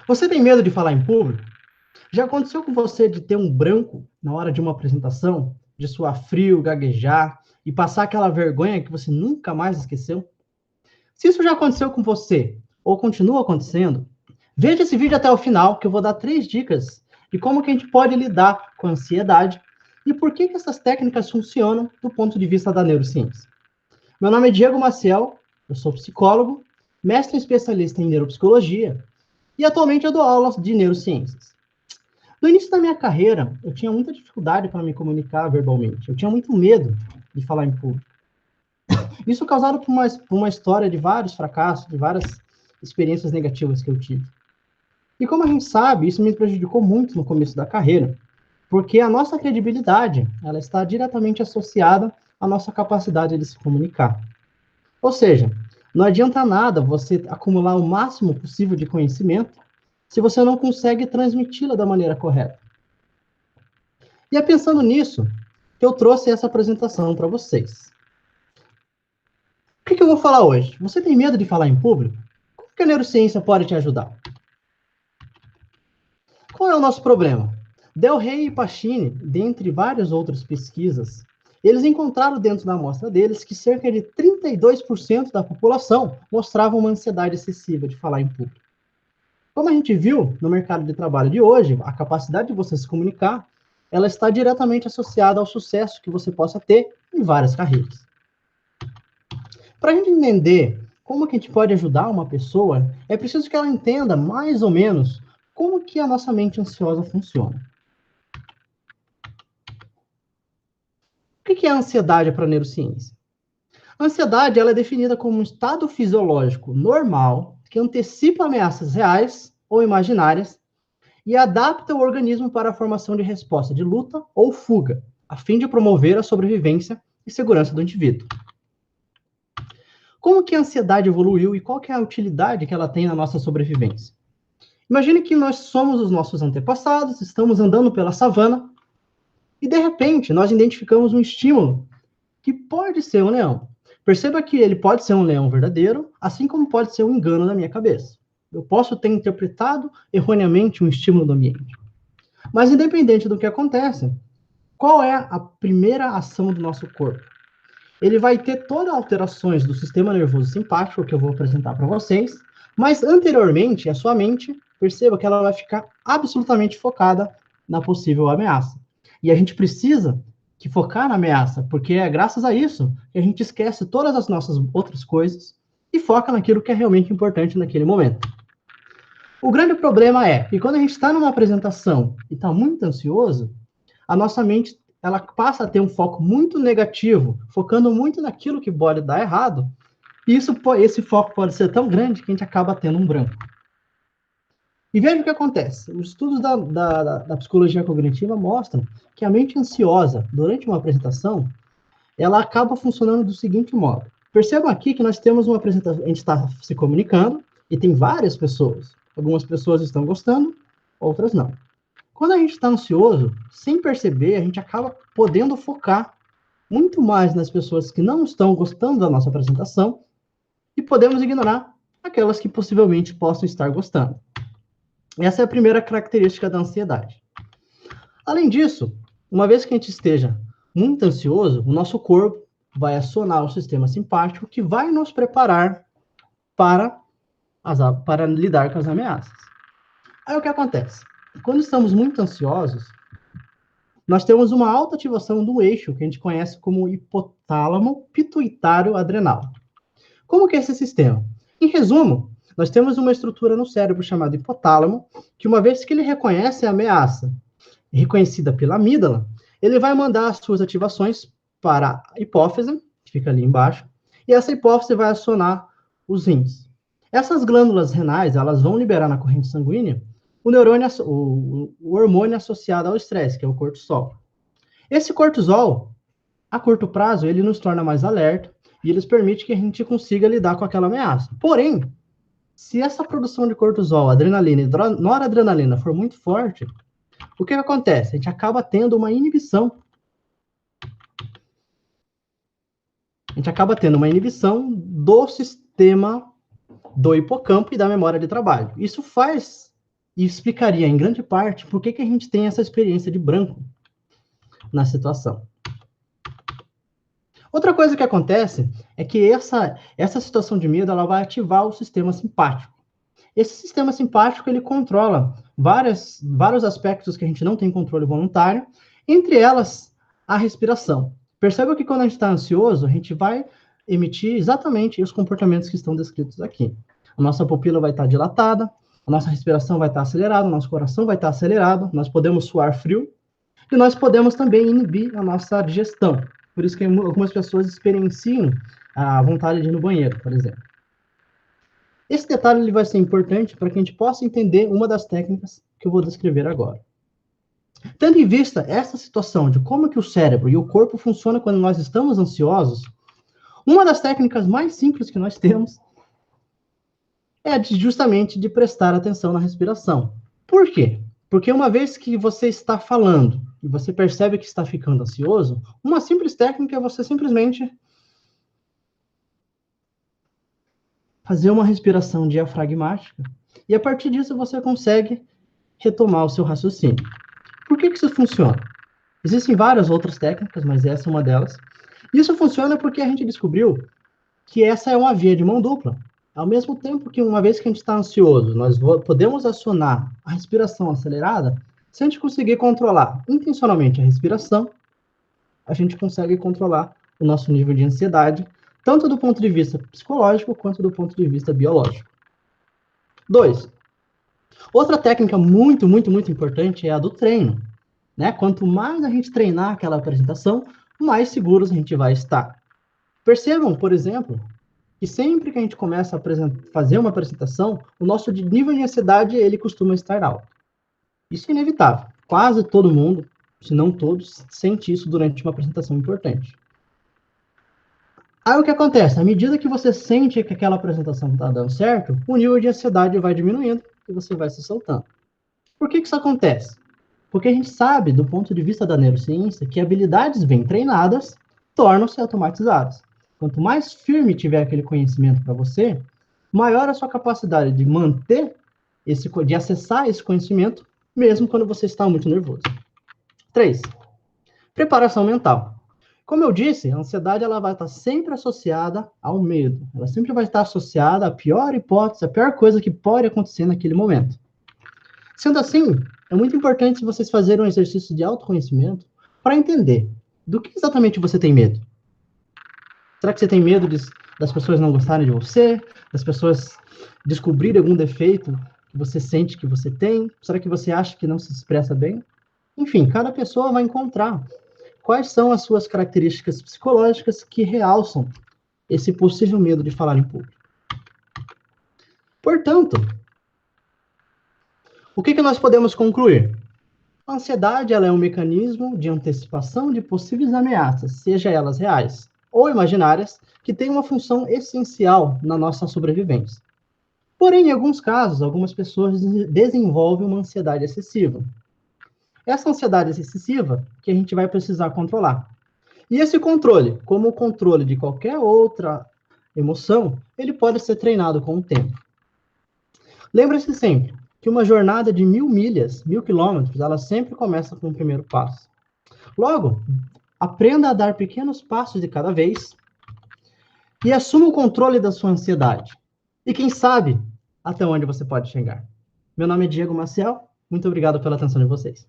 Você tem medo de falar em público? Já aconteceu com você de ter um branco na hora de uma apresentação, de suar frio, gaguejar e passar aquela vergonha que você nunca mais esqueceu? Se isso já aconteceu com você ou continua acontecendo, veja esse vídeo até o final, que eu vou dar 3 dicas de como que a gente pode lidar com a ansiedade e por que essas técnicas funcionam do ponto de vista da neurociência. Meu nome é Diego Maciel, eu sou psicólogo, mestre especialista em neuropsicologia e atualmente eu dou aulas de neurociências. No início da minha carreira, eu tinha muita dificuldade para me comunicar verbalmente. Eu tinha muito medo de falar em público. Isso causado por uma história de vários fracassos, de várias experiências negativas que eu tive. E como a gente sabe, isso me prejudicou muito no começo da carreira, porque a nossa credibilidade, ela está diretamente associada à nossa capacidade de se comunicar. Ou seja, não adianta nada você acumular o máximo possível de conhecimento se você não consegue transmiti-la da maneira correta. E é pensando nisso que eu trouxe essa apresentação para vocês. O que eu vou falar hoje? Você tem medo de falar em público? Como que a neurociência pode te ajudar? Qual é o nosso problema? Del Rey e Pachini, dentre várias outras pesquisas, eles encontraram dentro da amostra deles que cerca de 32% da população mostrava uma ansiedade excessiva de falar em público. Como a gente viu no mercado de trabalho de hoje, a capacidade de você se comunicar, ela está diretamente associada ao sucesso que você possa ter em várias carreiras. Para a gente entender como que a gente pode ajudar uma pessoa, é preciso que ela entenda mais ou menos como que a nossa mente ansiosa funciona. O que é a ansiedade para a neurociência? A ansiedade ela é definida como um estado fisiológico normal que antecipa ameaças reais ou imaginárias e adapta o organismo para a formação de resposta de luta ou fuga, a fim de promover a sobrevivência e segurança do indivíduo. Como que a ansiedade evoluiu e qual que é a utilidade que ela tem na nossa sobrevivência? Imagine que nós somos os nossos antepassados, estamos andando pela savana e, de repente, nós identificamos um estímulo que pode ser um leão. Perceba que ele pode ser um leão verdadeiro, assim como pode ser um engano na minha cabeça. Eu posso ter interpretado erroneamente um estímulo do ambiente. Mas, independente do que acontece, qual é a primeira ação do nosso corpo? Ele vai ter todas as alterações do sistema nervoso simpático, que eu vou apresentar para vocês, mas anteriormente, a sua mente, perceba que ela vai ficar absolutamente focada na possível ameaça. E a gente precisa que focar na ameaça, porque é graças a isso que a gente esquece todas as nossas outras coisas e foca naquilo que é realmente importante naquele momento. O grande problema é que quando a gente está numa apresentação e está muito ansioso, a nossa mente ela passa a ter um foco muito negativo, focando muito naquilo que pode dar errado, e esse foco pode ser tão grande que a gente acaba tendo um branco. E veja o que acontece. Os estudos da psicologia cognitiva mostram que a mente ansiosa, durante uma apresentação, ela acaba funcionando do seguinte modo. Percebam aqui que nós temos uma apresentação, a gente está se comunicando, e tem várias pessoas. Algumas pessoas estão gostando, outras não. Quando a gente está ansioso, sem perceber, a gente acaba podendo focar muito mais nas pessoas que não estão gostando da nossa apresentação e podemos ignorar aquelas que possivelmente possam estar gostando. Essa é a primeira característica da ansiedade. Além disso, uma vez que a gente esteja muito ansioso, o nosso corpo vai acionar o sistema simpático que vai nos preparar para lidar com as ameaças. Aí o que acontece? Quando estamos muito ansiosos, nós temos uma alta ativação do eixo que a gente conhece como hipotálamo pituitário adrenal. Como que é esse sistema? Em resumo, nós temos uma estrutura no cérebro chamada hipotálamo, que uma vez que ele reconhece a ameaça reconhecida pela amígdala, ele vai mandar as suas ativações para a hipófise, que fica ali embaixo, e essa hipófise vai acionar os rins. Essas glândulas renais, elas vão liberar na corrente sanguínea o hormônio associado ao estresse, que é o cortisol. Esse cortisol, a curto prazo, ele nos torna mais alerta e eles permite que a gente consiga lidar com aquela ameaça. Porém, se essa produção de cortisol, adrenalina e noradrenalina for muito forte, o que acontece? A gente acaba tendo uma inibição. A gente acaba tendo uma inibição do sistema do hipocampo e da memória de trabalho. Isso faz e explicaria, em grande parte, por que a gente tem essa experiência de branco na situação. Outra coisa que acontece é que essa situação de medo ela vai ativar o sistema simpático. Esse sistema simpático ele controla vários aspectos que a gente não tem controle voluntário, entre elas a respiração. Perceba que quando a gente está ansioso, a gente vai emitir exatamente os comportamentos que estão descritos aqui. A nossa pupila vai estar dilatada, a nossa respiração vai estar acelerada, o nosso coração vai estar acelerado, nós podemos suar frio, e nós podemos também inibir a nossa digestão. Por isso que algumas pessoas experienciam a vontade de ir no banheiro, por exemplo. Esse detalhe ele vai ser importante para que a gente possa entender uma das técnicas que eu vou descrever agora. Tendo em vista essa situação de como que o cérebro e o corpo funcionam quando nós estamos ansiosos, uma das técnicas mais simples que nós temos é justamente de prestar atenção na respiração. Por quê? Porque uma vez que você está falando e você percebe que está ficando ansioso, uma simples técnica é você simplesmente fazer uma respiração diafragmática e a partir disso você consegue retomar o seu raciocínio. Por que isso funciona? Existem várias outras técnicas, mas essa é uma delas. Isso funciona porque a gente descobriu que essa é uma via de mão dupla. Ao mesmo tempo que uma vez que a gente está ansioso, nós podemos acionar a respiração acelerada, se a gente conseguir controlar intencionalmente a respiração, a gente consegue controlar o nosso nível de ansiedade, tanto do ponto de vista psicológico, quanto do ponto de vista biológico. 2. Outra técnica muito importante é a do treino. Né? Quanto mais a gente treinar aquela apresentação, mais seguros a gente vai estar. Percebam, por exemplo, que sempre que a gente começa a fazer uma apresentação, o nosso nível de ansiedade ele costuma estar alto. Isso é inevitável. Quase todo mundo, se não todos, sente isso durante uma apresentação importante. Aí o que acontece? À medida que você sente que aquela apresentação está dando certo, o nível de ansiedade vai diminuindo e você vai se soltando. Por que isso acontece? Porque a gente sabe, do ponto de vista da neurociência, que habilidades bem treinadas tornam-se automatizadas. Quanto mais firme tiver aquele conhecimento para você, maior a sua capacidade de manter, de acessar esse conhecimento, mesmo quando você está muito nervoso. 3. Preparação mental. Como eu disse, a ansiedade ela vai estar sempre associada ao medo. Ela sempre vai estar associada à pior hipótese, à pior coisa que pode acontecer naquele momento. Sendo assim, é muito importante vocês fazerem um exercício de autoconhecimento para entender do que exatamente você tem medo. Será que você tem medo das pessoas não gostarem de você? Das pessoas descobrirem algum defeito que você sente que você tem? Será que você acha que não se expressa bem? Enfim, cada pessoa vai encontrar quais são as suas características psicológicas que realçam esse possível medo de falar em público. Portanto, o que nós podemos concluir? A ansiedade ela é um mecanismo de antecipação de possíveis ameaças, seja elas reais ou imaginárias, que tem uma função essencial na nossa sobrevivência. Porém, em alguns casos, algumas pessoas desenvolvem uma ansiedade excessiva. Essa ansiedade excessiva que a gente vai precisar controlar. E esse controle, como o controle de qualquer outra emoção, ele pode ser treinado com o tempo. Lembre-se sempre que uma jornada de 1.000 milhas, 1.000 quilômetros, ela sempre começa com o primeiro passo. Logo, aprenda a dar pequenos passos de cada vez e assuma o controle da sua ansiedade. E quem sabe até onde você pode chegar. Meu nome é Diego Maciel, muito obrigado pela atenção de vocês.